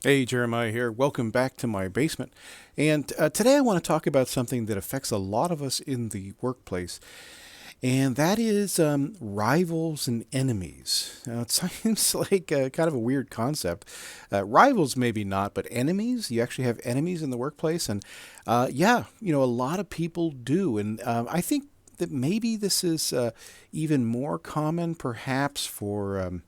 Hey, Jeremiah here. Welcome back to my basement. And today I want to talk about something that affects a lot of us in the workplace, and that is rivals and enemies. Now, it seems like kind of a weird concept. Rivals, maybe not, but enemies? You actually have enemies in the workplace? And yeah, a lot of people do. And I think that maybe this is even more common, perhaps, for.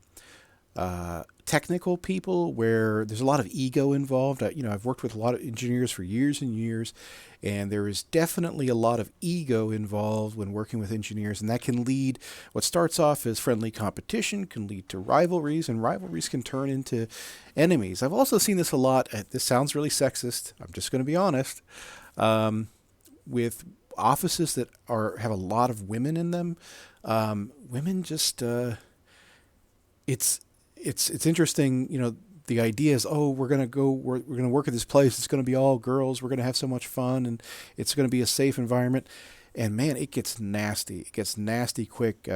Technical people where there's a lot of ego involved. I've worked with a lot of engineers for years and years, and there is definitely a lot of ego involved when working with engineers, and that can lead what starts off as friendly competition can lead to rivalries, and rivalries can turn into enemies. I've also seen this a lot. This sounds really sexist. I'm just going to be honest. With offices that are have a lot of women in them, women just it's it's interesting. The idea is, oh, we're gonna work at this place. It's gonna be all girls. We're gonna have so much fun, and it's gonna be a safe environment. And man, it gets nasty. It gets nasty quick.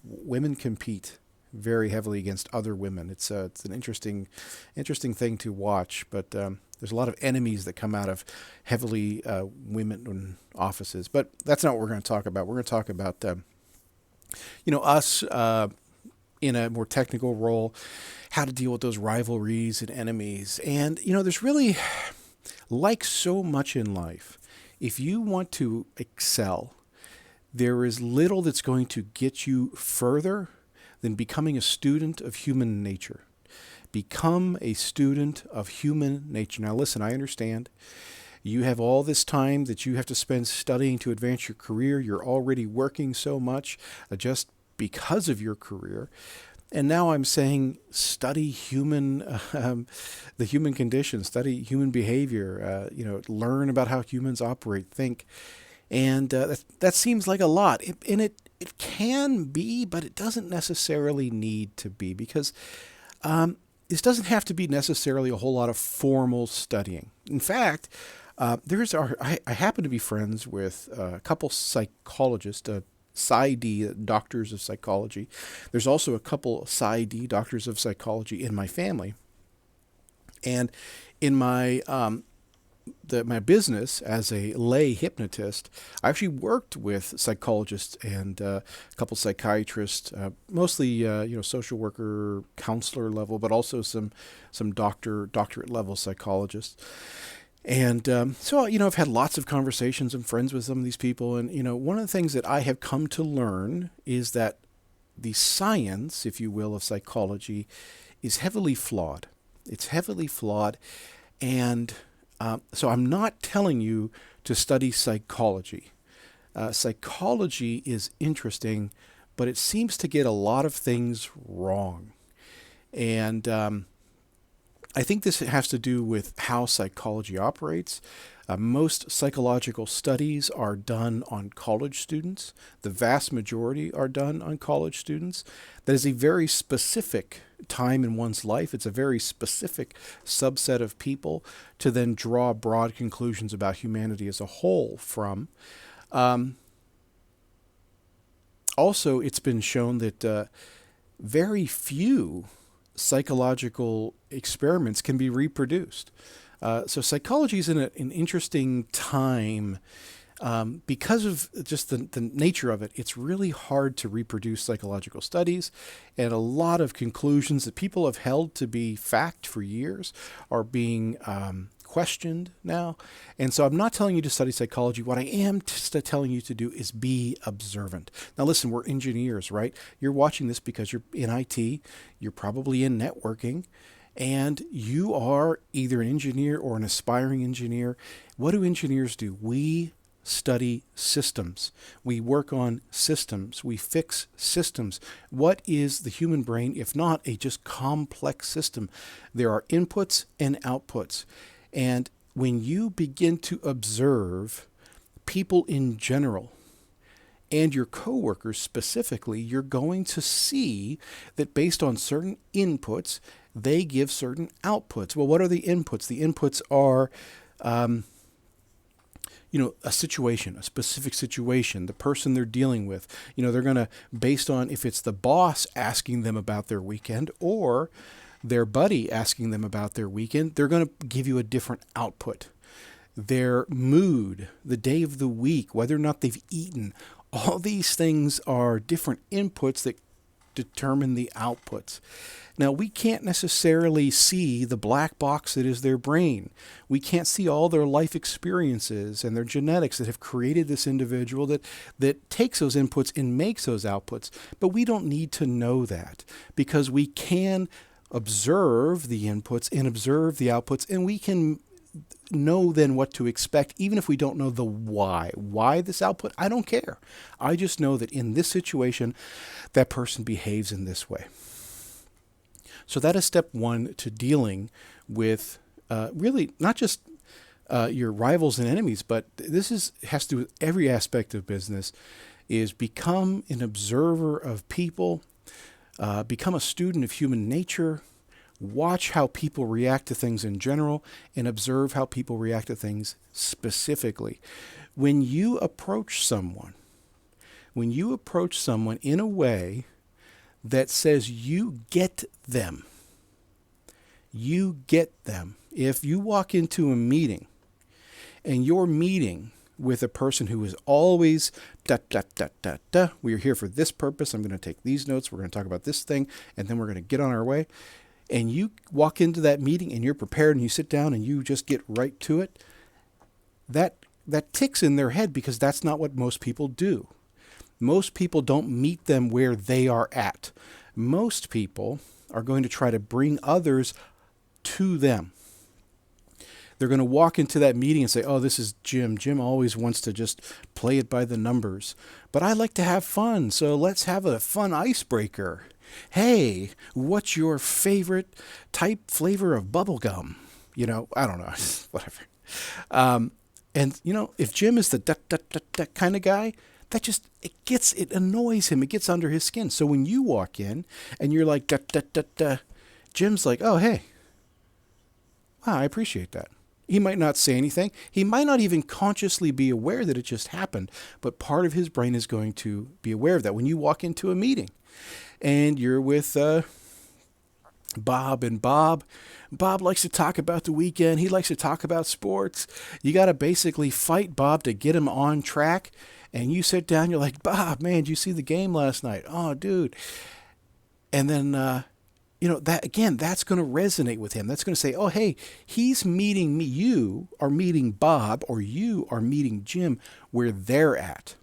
Women compete very heavily against other women. It's an interesting thing to watch. But there's a lot of enemies that come out of heavily women offices. But that's not what we're going to talk about. We're going to talk about us in a more technical role, how to deal with those rivalries and enemies. And, there's really, like so much in life, if you want to excel, there is little that's going to get you further than becoming a student of human nature. Become a student of human nature. Now, listen, I understand. You have all this time that you have to spend studying to advance your career. You're already working so much just because of your career. And now I'm saying study the human condition, study human behavior, learn about how humans operate, think. And that seems like a lot. It can be, but it doesn't necessarily need to be because this doesn't have to be necessarily a whole lot of formal studying. In fact, I happen to be friends with a couple psychologists, PsyD, doctors of psychology. There's also a couple PsyD, doctors of psychology, in my family. And in my business as a lay hypnotist, I actually worked with psychologists and a couple psychiatrists, mostly social worker, counselor level, but also some doctorate level psychologists. And so, I've had lots of conversations and friends with some of these people. And, one of the things that I have come to learn is that the science, if you will, of psychology is heavily flawed. It's heavily flawed. And so I'm not telling you to study psychology. Psychology is interesting, but it seems to get a lot of things wrong. And I think this has to do with how psychology operates. Most psychological studies are done on college students. The vast majority are done on college students. That is a very specific time in one's life. It's a very specific subset of people to then draw broad conclusions about humanity as a whole from. Um, Also, it's been shown that very few psychological experiments can be reproduced. So psychology is in an interesting time because of just the nature of it. It's really hard to reproduce psychological studies, and a lot of conclusions that people have held to be fact for years are being questioned now. And so I'm not telling you to study psychology. What I am telling you to do is be observant. Now, listen, we're engineers, right? You're watching this because you're in IT, you're probably in networking, and you are either an engineer or an aspiring engineer. What do engineers do? We study systems. We work on systems. We fix systems. What is the human brain if not a just complex system? There are inputs and outputs. And when you begin to observe people in general and your coworkers specifically, you're going to see that based on certain inputs, they give certain outputs. Well, what are the inputs? The inputs are, a situation, a specific situation, the person they're dealing with. They're going to, based on if it's the boss asking them about their weekend or their buddy asking them about their weekend, they're going to give you a different output. Their mood, the day of the week, whether or not they've eaten, all these things are different inputs that determine the outputs. Now, we can't necessarily see the black box that is their brain. We can't see all their life experiences and their genetics that have created this individual that takes those inputs and makes those outputs. But we don't need to know that, because we can observe the inputs and observe the outputs, and we can know then what to expect, even if we don't know the why. Why this output? I don't care. I just know that in this situation, that person behaves in this way. So that is step one to dealing with really not just your rivals and enemies, but has to do with every aspect of business, is become an observer of people, become a student of human nature, watch how people react to things in general, and observe how people react to things specifically. When you approach someone in a way that says you get them. You get them. If you walk into a meeting and you're meeting with a person who is always we are here for this purpose, I'm going to take these notes, we're going to talk about this thing, and then we're going to get on our way. And you walk into that meeting and you're prepared and you sit down and you just get right to it, that ticks in their head, because that's not what most people do. Most people don't meet them where they are at. Most people are going to try to bring others to them. They're going to walk into that meeting and say, oh, this is Jim. Jim always wants to just play it by the numbers. But I like to have fun, so let's have a fun icebreaker. Hey, what's your favorite type flavor of bubble gum? I don't know, whatever. And if Jim is the kind of guy, it annoys him. It gets under his skin. So when you walk in and you're like, Jim's like, oh, hey, wow, I appreciate that. He might not say anything. He might not even consciously be aware that it just happened, but part of his brain is going to be aware of that. When you walk into a meeting and you're with Bob, and Bob likes to talk about the weekend. He likes to talk about sports. You got to basically fight Bob to get him on track. And you sit down, you're like, Bob, man, did you see the game last night? Oh, dude. And then, that's going to resonate with him. That's going to say, oh, hey, he's meeting me. You are meeting Bob, or you are meeting Jim where they're at.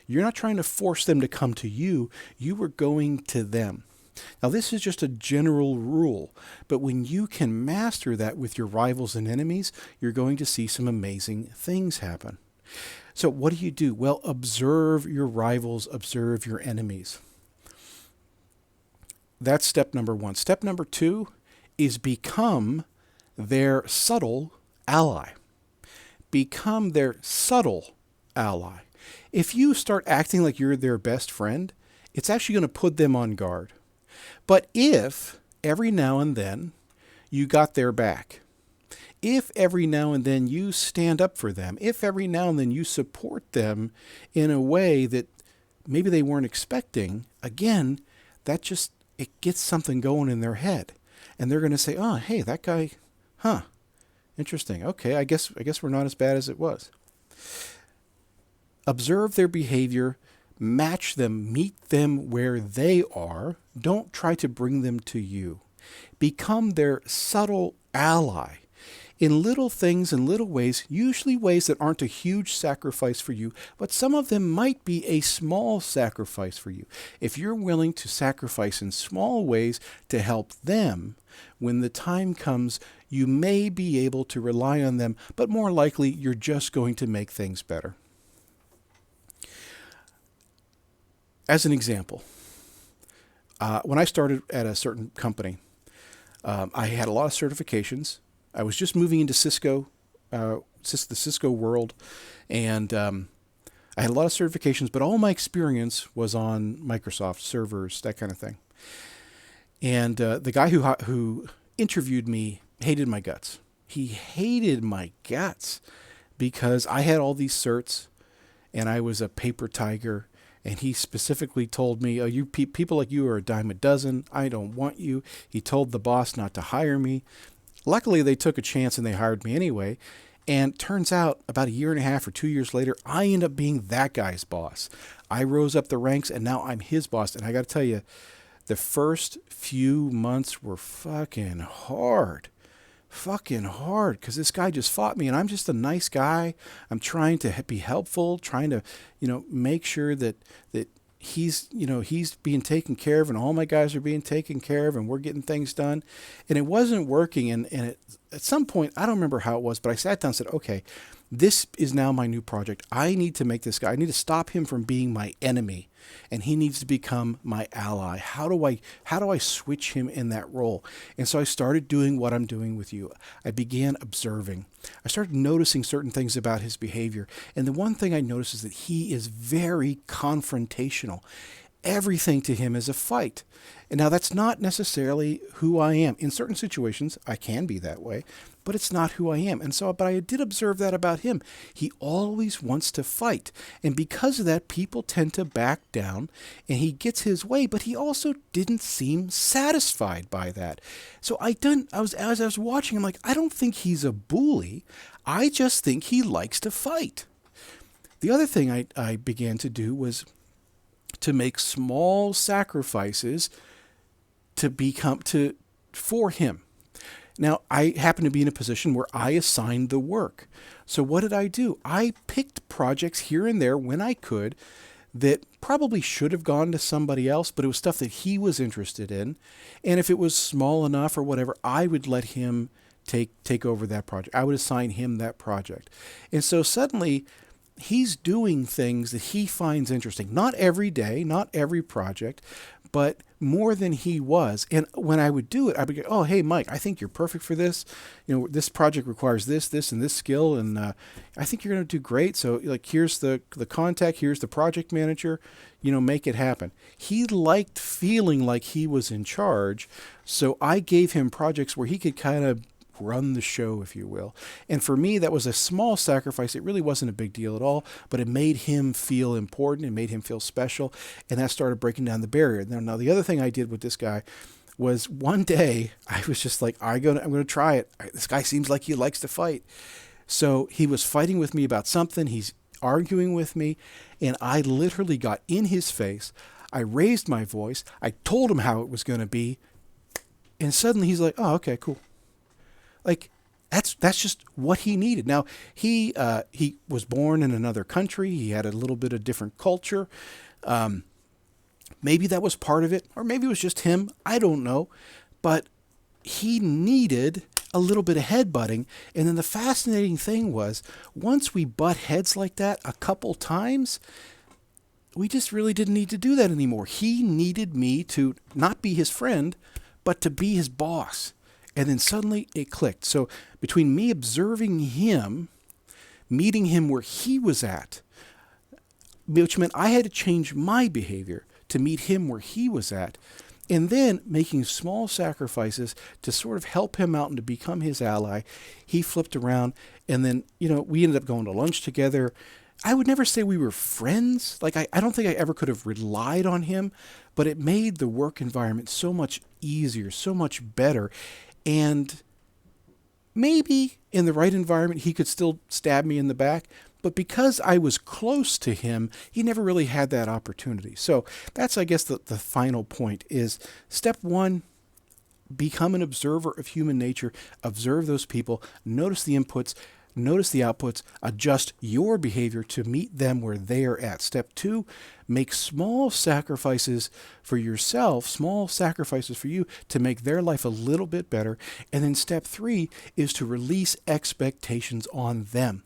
You're not trying to force them to come to you. You are going to them. Now, this is just a general rule, but when you can master that with your rivals and enemies, you're going to see some amazing things happen. So what do? Well, observe your rivals, observe your enemies. That's step number one. Step number two is become their subtle ally. Become their subtle ally. If you start acting like you're their best friend, it's actually going to put them on guard. But if every now and then you got their back, if every now and then you stand up for them, if every now and then you support them in a way that maybe they weren't expecting, again, it gets something going in their head. And they're going to say, oh, hey, that guy, interesting. Okay, I guess we're not as bad as it was. Observe their behavior, match them, meet them where they are. Don't try to bring them to you. Become their subtle ally. In little things and little ways, usually ways that aren't a huge sacrifice for you, but some of them might be a small sacrifice for you. If you're willing to sacrifice in small ways to help them, when the time comes, you may be able to rely on them, but more likely you're just going to make things better. As an example, when I started at a certain company, I had a lot of certifications. I was just moving into Cisco, the Cisco world, and I had a lot of certifications, but all my experience was on Microsoft servers, that kind of thing. And the guy who interviewed me hated my guts. He hated my guts because I had all these certs, and I was a paper tiger, And he specifically told me, "Oh, people like you are a dime a dozen. I don't want you." He told the boss not to hire me. Luckily, they took a chance and they hired me anyway. And turns out, about a year and a half or 2 years later, I end up being that guy's boss. I rose up the ranks, and now I'm his boss. And I got to tell you, the first few months were fucking hard, because this guy just fought me, and I'm just a nice guy. I'm trying to be helpful, trying to, make sure that he's being taken care of, and all my guys are being taken care of, and we're getting things done. And it wasn't working. And at some point, I don't remember how it was, but I sat down and said, okay, this is now my new project. I need to make this guy, I need to stop him from being my enemy, and he needs to become my ally. How do I switch him in that role? And so I started doing what I'm doing with you. I began observing. I started noticing certain things about his behavior. And the one thing I noticed is that he is very confrontational. Everything to him is a fight. And now that's not necessarily who I am. In certain situations, I can be that way, but it's not who I am. But I did observe that about him. He always wants to fight. And because of that, people tend to back down, and he gets his way, but he also didn't seem satisfied by that. So as I was watching, I'm like, I don't think he's a bully. I just think he likes to fight. The other thing I began to do was to make small sacrifices for him. Now, I happen to be in a position where I assigned the work. So what did I do? I picked projects here and there when I could that probably should have gone to somebody else, but it was stuff that he was interested in. And if it was small enough or whatever, I would let him take over that project. I would assign him that project. And so suddenly he's doing things that he finds interesting. Not every day, not every project, but more than he was. And when I would do it, I would go, "Oh, hey, Mike, I think you're perfect for this. This project requires this, and this skill, and I think you're going to do great. So, here's the contact, here's the project manager. Make it happen." He liked feeling like he was in charge, so I gave him projects where he could kind of run the show, if you will. And for me, that was a small sacrifice. It really wasn't a big deal at all, but it made him feel important. It made him feel special. And that started breaking down the barrier. Now the other thing I did with this guy was, one day I was just like, I'm going to try it. This guy seems like he likes to fight. So he was fighting with me about something. He's arguing with me. And I literally got in his face. I raised my voice. I told him how it was going to be. And suddenly he's like, "Oh, okay, cool." That's just what he needed. Now, he was born in another country. He had a little bit of different culture. Maybe that was part of it, or maybe it was just him. I don't know. But he needed a little bit of headbutting. And then the fascinating thing was, once we butt heads like that a couple times, we just really didn't need to do that anymore. He needed me to not be his friend, but to be his boss. And then suddenly it clicked. So between me observing him, meeting him where he was at, which meant I had to change my behavior to meet him where he was at, and then making small sacrifices to sort of help him out and to become his ally, he flipped around. And then, we ended up going to lunch together. I would never say we were friends. I don't think I ever could have relied on him, but it made the work environment so much easier, so much better. And maybe in the right environment, he could still stab me in the back. But because I was close to him, he never really had that opportunity. So that's, I guess, the final point is, step one, become an observer of human nature. Observe those people. Notice the inputs. Notice the outputs. Adjust your behavior to meet them where they are at. Step two, make small sacrifices for yourself, small sacrifices for you to make their life a little bit better. And then step three is to release expectations on them.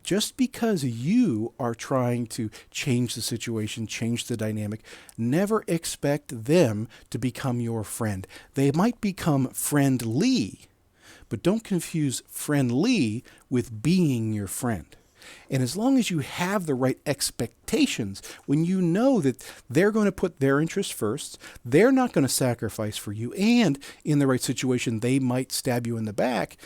Just because you are trying to change the situation, change the dynamic, never expect them to become your friend. They might become friendly, but don't confuse friendly with being your friend. And as long as you have the right expectations, when you know that they're going to put their interests first, they're not going to sacrifice for you, and in the right situation, they might stab you in the back,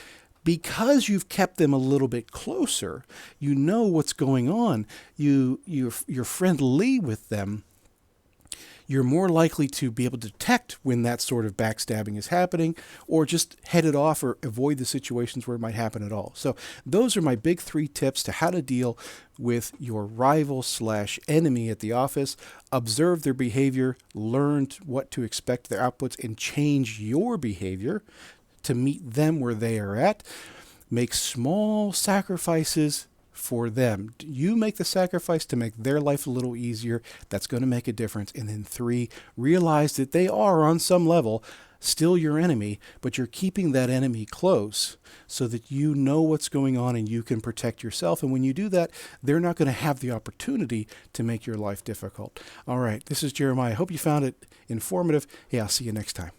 Because you've kept them a little bit closer, you know what's going on. You're friendly with them. You're more likely to be able to detect when that sort of backstabbing is happening, or just head it off or avoid the situations where it might happen at all. So those are my big 3 tips to how to deal with your rival slash enemy at the office. Observe their behavior, learn what to expect their outputs, and change your behavior to meet them where they are at. Make small sacrifices for them. You make the sacrifice to make their life a little easier. That's going to make a difference. And then 3, realize that they are on some level still your enemy, but you're keeping that enemy close so that you know what's going on and you can protect yourself. And when you do that, they're not going to have the opportunity to make your life difficult. All right, this is Jeremiah. I hope you found it informative. Hey, I'll see you next time.